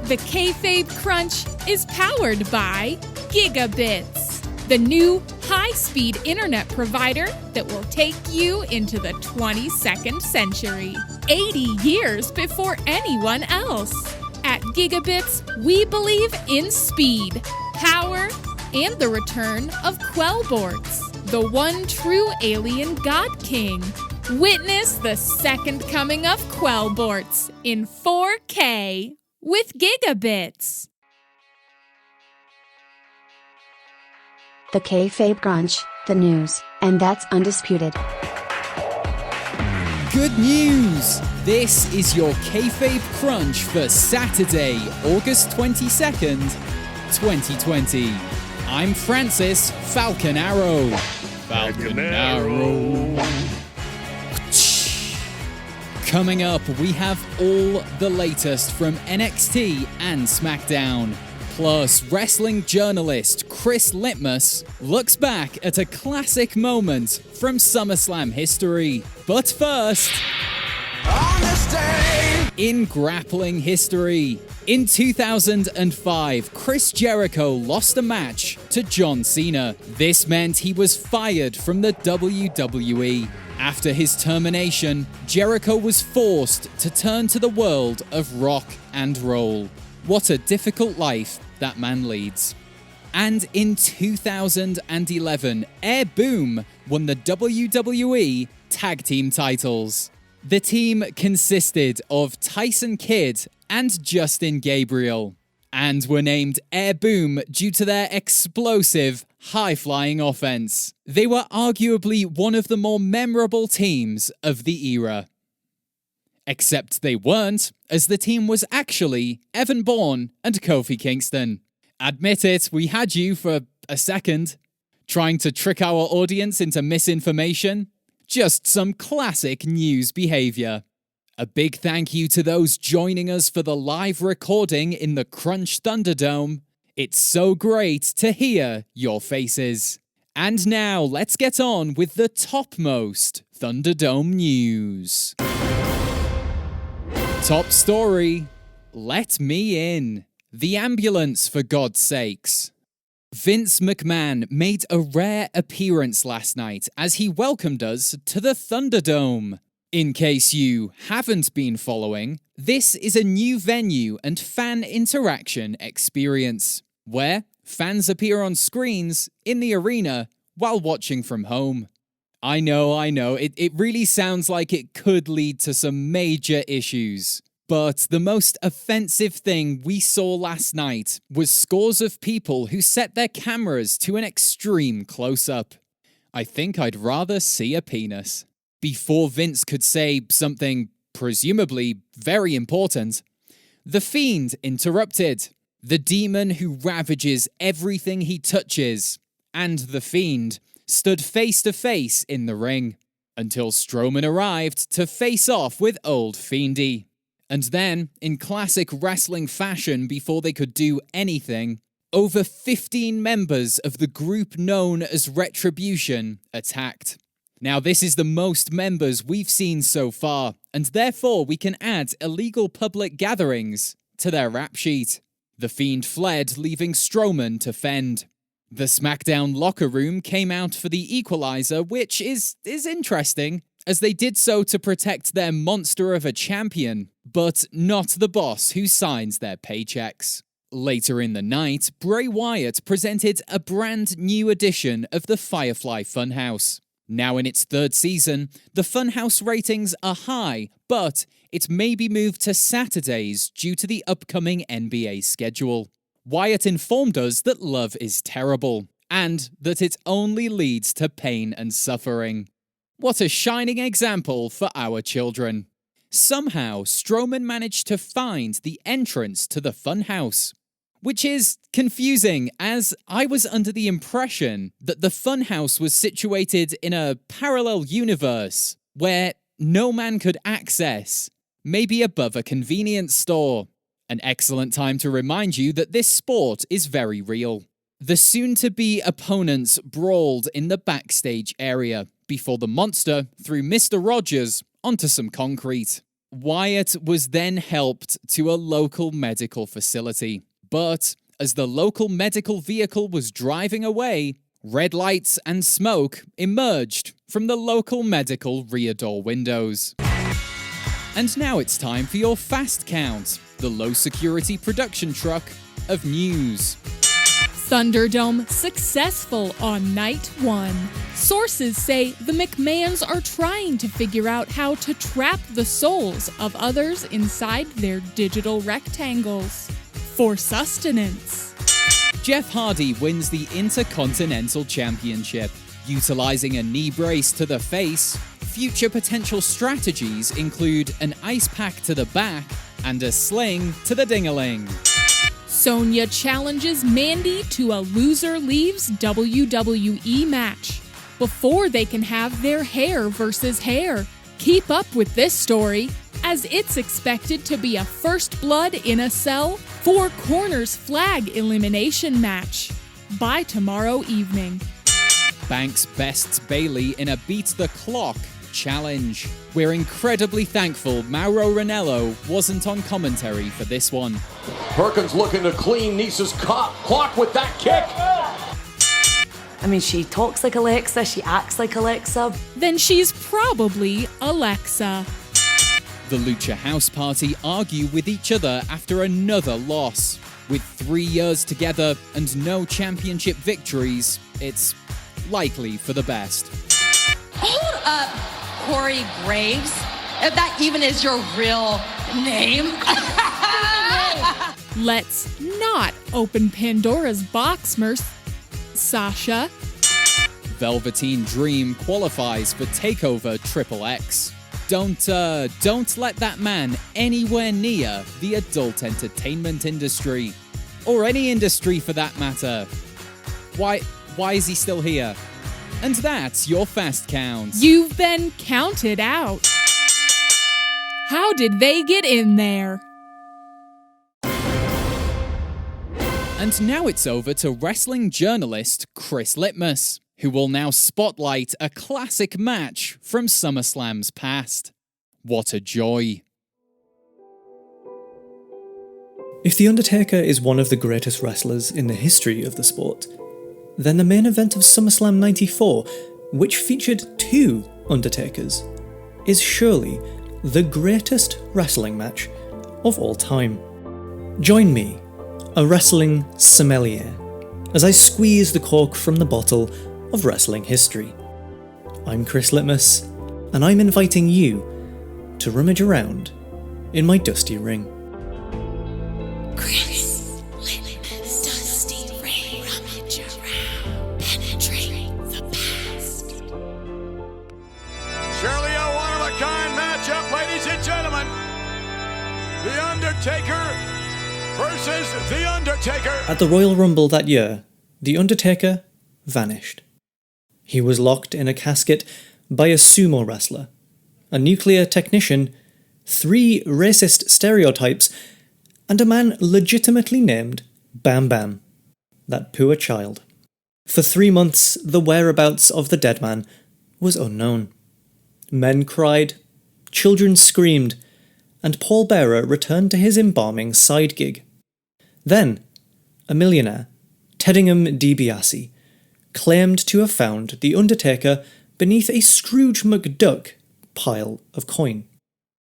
The Kayfabe Crunch is powered by Gigabits, the new high-speed internet provider that will take you into the 22nd century, 80 years before anyone else. At Gigabits, we believe in speed, power, and the return of Quellborts, the one true alien god king. Witness the second coming of Quellborts in 4K with Gigabits. The Kayfabe Crunch, the news, and that's undisputed. Good news! This is your Kayfabe Crunch for Saturday, August 22nd, 2020. I'm Francis Falcon Arrow. Falcon Arrow. Coming up, we have all the latest from NXT and SmackDown. Plus, wrestling journalist Chris Litmus looks back at a classic moment from SummerSlam history. But first, in grappling history, in 2005, Chris Jericho lost a match to John Cena. This meant he was fired from the WWE. After his termination, Jericho was forced to turn to the world of rock and roll. What a difficult life that man leads. And in 2011, Air Boom won the WWE Tag Team titles. The team consisted of Tyson Kidd and Justin Gabriel, and were named Air Boom due to their explosive, high-flying offense. They were arguably one of the more memorable teams of the era. Except they weren't, as the team was actually Evan Bourne and Kofi Kingston. Admit it, we had you for a second. Trying to trick our audience into misinformation? Just some classic news behavior. A big thank you to those joining us for the live recording in the Crunch ThunderDome. It's so great to hear your faces. And now let's get on with the topmost ThunderDome news. Top story. Let me in. The ambulance, for God's sakes. Vince McMahon made a rare appearance last night as he welcomed us to the ThunderDome. In case you haven't been following, this is a new venue and fan interaction experience, where fans appear on screens in the arena while watching from home. I know, it really sounds like it could lead to some major issues. But the most offensive thing we saw last night was scores of people who set their cameras to an extreme close-up. I think I'd rather see a penis. Before Vince could say something presumably very important, The Fiend interrupted. The demon who ravages everything he touches, and The Fiend, stood face to face in the ring, until Strowman arrived to face off with Old Fiendy. And then, in classic wrestling fashion before they could do anything, over 15 members of the group known as Retribution attacked. Now, this is the most members we've seen so far, and therefore we can add illegal public gatherings to their rap sheet. The Fiend fled, leaving Strowman to fend. The SmackDown locker room came out for the equalizer, which is interesting, as they did so to protect their monster of a champion, but not the boss who signs their paychecks. Later in the night, Bray Wyatt presented a brand new edition of the Firefly Funhouse. Now in its third season, the Funhouse ratings are high, but it may be moved to Saturdays due to the upcoming NBA schedule. Wyatt informed us that love is terrible, and that it only leads to pain and suffering. What a shining example for our children. Somehow, Strowman managed to find the entrance to the Funhouse, which is confusing, as I was under the impression that the Funhouse was situated in a parallel universe where no man could access, maybe above a convenience store. An excellent time to remind you that this sport is very real. The soon-to-be opponents brawled in the backstage area before the monster threw Mr. Rogers onto some concrete. Wyatt was then helped to a local medical facility. But as the local medical vehicle was driving away, red lights and smoke emerged from the local medical rear door windows. And now it's time for your Fast Count, the low-security production truck of news. ThunderDome successful on night 1. Sources say the McMahons are trying to figure out how to trap the souls of others inside their digital rectangles for sustenance. Jeff Hardy wins the Intercontinental Championship. Utilizing a knee brace to the face, future potential strategies include an ice pack to the back and a sling to the ding-a-ling. Sonya challenges Mandy to a loser leaves WWE match before they can have their hair versus hair. Keep up with this story, as it's expected to be a first blood in a cell, 4 corners flag elimination match by tomorrow evening. Banks bests Bayley in a beat the clock challenge. We're incredibly thankful Mauro Ranallo wasn't on commentary for this one. Perkins looking to clean Nisa's clock with that kick. I mean, she talks like Alexa, she acts like Alexa. Then she's probably Alexa. The Lucha House Party argue with each other after another loss. With 3 years together and no championship victories, it's likely for the best. Hold up, Corey Graves. If that even is your real name. Let's not open Pandora's box, Sasha. Velveteen Dream qualifies for TakeOver XXX. Don't let that man anywhere near the adult entertainment industry. Or any industry for that matter. Why is he still here? And that's your Fast Count. You've been counted out. How did they get in there? And now it's over to wrestling journalist Chris Litmus, who will now spotlight a classic match from SummerSlam's past. What a joy. If The Undertaker is one of the greatest wrestlers in the history of the sport, then the main event of SummerSlam 94, which featured 2 Undertakers, is surely the greatest wrestling match of all time. Join me, a wrestling sommelier, as I squeeze the cork from the bottle of wrestling history. I'm Chris Litmus, and I'm inviting you to rummage around in my dusty ring. Chris Litmus, dusty ring, rummage around, penetrate the past. Surely a one-of-a-kind matchup, ladies and gentlemen. The Undertaker versus The Undertaker. At the Royal Rumble that year, The Undertaker vanished. He was locked in a casket by a sumo wrestler, a nuclear technician, 3 racist stereotypes, and a man legitimately named Bam Bam, that poor child. For 3 months, the whereabouts of the dead man was unknown. Men cried, children screamed, and Paul Bearer returned to his embalming side gig. Then, a millionaire, Teddingham DiBiase, claimed to have found The Undertaker beneath a Scrooge McDuck pile of coin.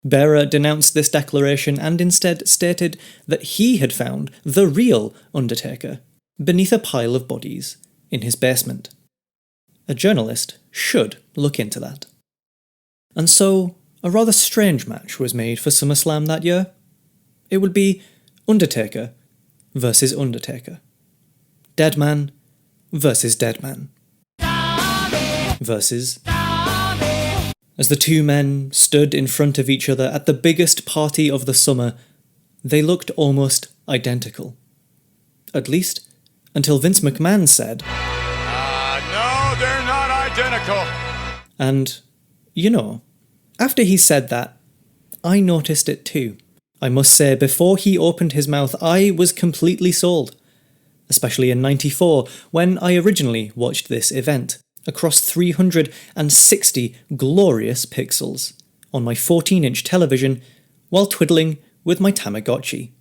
Bearer denounced this declaration and instead stated that he had found the real Undertaker beneath a pile of bodies in his basement. A journalist should look into that. And so, a rather strange match was made for SummerSlam that year. It would be Undertaker versus Undertaker. Dead Man versus Dead Man. Versus... As the 2 men stood in front of each other at the biggest party of the summer, they looked almost identical. At least, until Vince McMahon said, No, they're not identical. And, you know, after he said that, I noticed it too. I must say, before he opened his mouth, I was completely sold. Especially in '94, when I originally watched this event, across 360 glorious pixels, on my 14-inch television while twiddling with my Tamagotchi.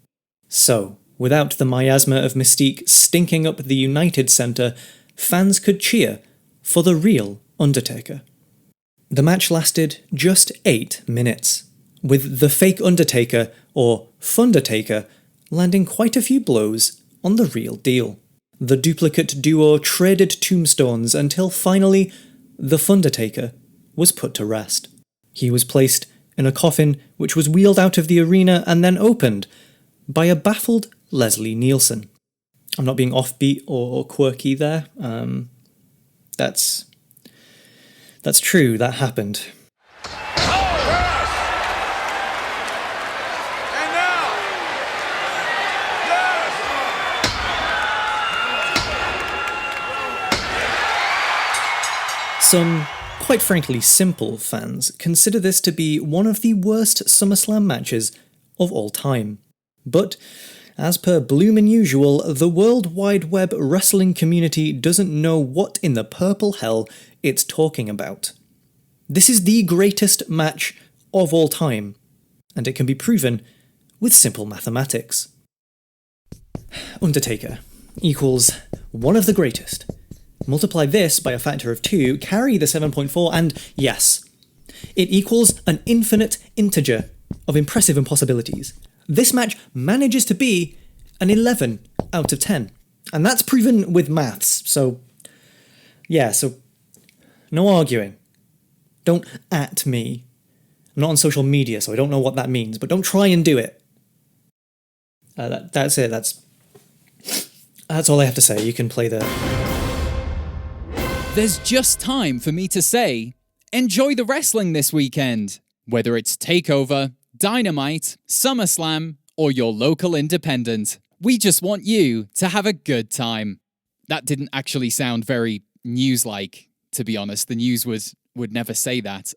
So, without the miasma of Mystique stinking up the United Center, fans could cheer for the real Undertaker. The match lasted just 8 minutes, with the fake Undertaker, or Thundertaker, landing quite a few blows on the real deal. The duplicate duo traded tombstones until finally, the Thundertaker was put to rest. He was placed in a coffin which was wheeled out of the arena and then opened by a baffled Leslie Nielsen. I'm not being offbeat or quirky there. That's true, that happened. Some, quite frankly, simple fans consider this to be one of the worst SummerSlam matches of all time. But, as per Bloomin' Usual, the World Wide Web wrestling community doesn't know what in the purple hell it's talking about. This is the greatest match of all time, and it can be proven with simple mathematics. Undertaker equals one of the greatest. Multiply this by a factor of 2, carry the 7.4, and yes, it equals an infinite integer of impressive impossibilities. This match manages to be an 11 out of 10, and that's proven with maths, so no arguing. Don't at me. I'm not on social media, so I don't know what that means, but don't try and do it. That's it, that's all I have to say. You can play the... There's just time for me to say, enjoy the wrestling this weekend. Whether it's TakeOver, Dynamite, SummerSlam, or your local independent. We just want you to have a good time. That didn't actually sound very news-like, to be honest. The news would never say that.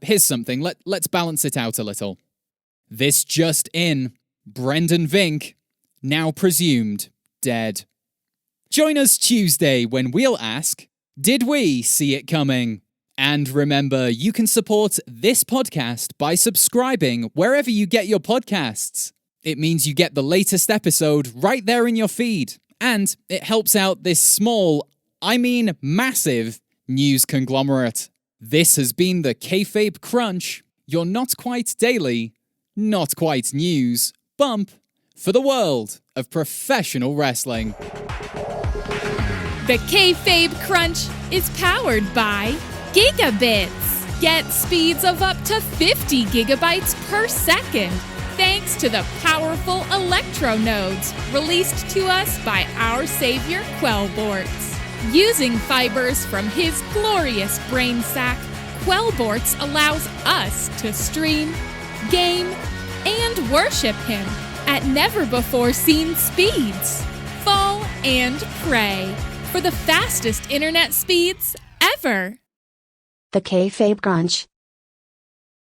Here's something. Let's balance it out a little. This just in. Brendan Vink, now presumed dead. Join us Tuesday when we'll ask, did we see it coming? And remember, you can support this podcast by subscribing wherever you get your podcasts. It means you get the latest episode right there in your feed, and it helps out this small, massive, news conglomerate. This has been the Kayfabe Crunch, your not quite daily, not quite news bump for the world of professional wrestling. The Kayfabe Crunch is powered by Gigabits. Get speeds of up to 50 gigabytes per second, thanks to the powerful electronodes released to us by our savior Quellborts. Using fibers from his glorious brain sac, Quellborts allows us to stream, game, and worship him at never-before-seen speeds. Fall and pray for the fastest internet speeds ever. The Kayfabe Crunch